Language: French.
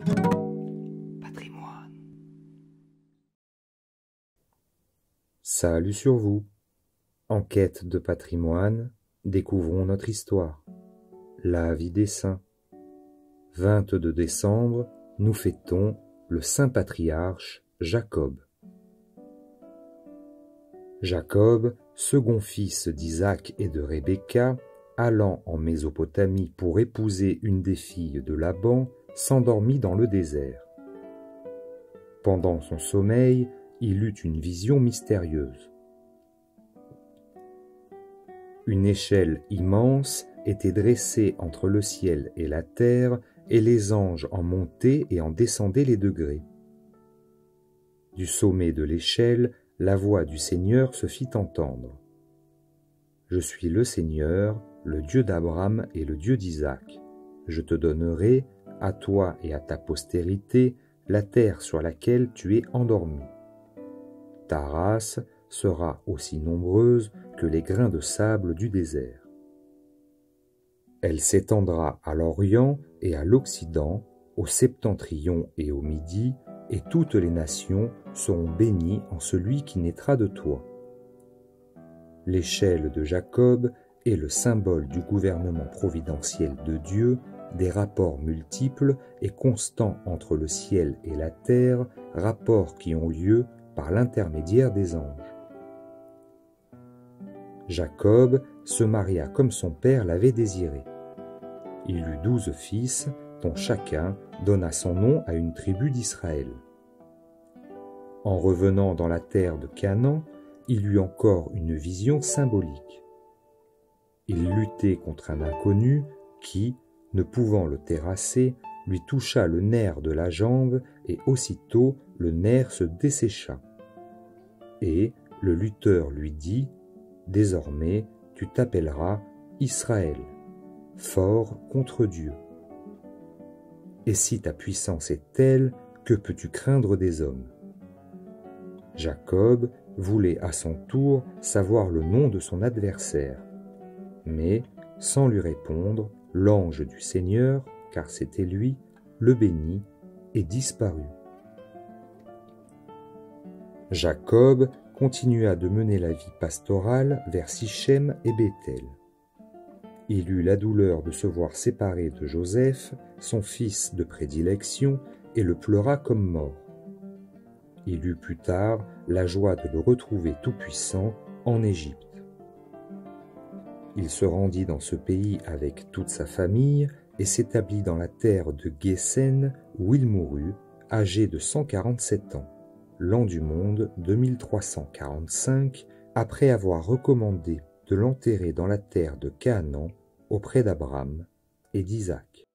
Patrimoine. Salut sur vous. En quête de patrimoine, découvrons notre histoire. La vie des saints. 22 décembre, nous fêtons le saint patriarche Jacob. Jacob, second fils d'Isaac et de Rebecca, allant en Mésopotamie pour épouser une des filles de Laban, s'endormit dans le désert. Pendant son sommeil, il eut une vision mystérieuse. Une échelle immense était dressée entre le ciel et la terre, et les anges en montaient et en descendaient les degrés. Du sommet de l'échelle, la voix du Seigneur se fit entendre. « Je suis le Seigneur, le Dieu d'Abraham et le Dieu d'Isaac. Je te donnerai, à toi et à ta postérité, la terre sur laquelle tu es endormi. Ta race sera aussi nombreuse que les grains de sable du désert. Elle s'étendra à l'Orient et à l'Occident, au septentrion et au Midi, et toutes les nations seront bénies en celui qui naîtra de toi. » L'échelle de Jacob est le symbole du gouvernement providentiel de Dieu, des rapports multiples et constants entre le ciel et la terre, rapports qui ont lieu par l'intermédiaire des anges. Jacob se maria comme son père l'avait désiré. Il eut 12 fils, dont chacun donna son nom à une tribu d'Israël. En revenant dans la terre de Canaan, il eut encore une vision symbolique. Il luttait contre un inconnu qui, ne pouvant le terrasser, lui toucha le nerf de la jambe et aussitôt le nerf se dessécha. Et le lutteur lui dit : « Désormais, tu t'appelleras Israël, fort contre Dieu. Et si ta puissance est telle, que peux-tu craindre des hommes ? » Jacob voulait à son tour savoir le nom de son adversaire. Mais, sans lui répondre, l'ange du Seigneur, car c'était lui, le bénit et disparut. Jacob continua de mener la vie pastorale vers Sichem et Béthel. Il eut la douleur de se voir séparé de Joseph, son fils de prédilection, et le pleura comme mort. Il eut plus tard la joie de le retrouver tout-puissant en Égypte. Il se rendit dans ce pays avec toute sa famille et s'établit dans la terre de Guésen où il mourut, âgé de 147 ans, l'an du monde 2345, après avoir recommandé de l'enterrer dans la terre de Canaan auprès d'Abraham et d'Isaac.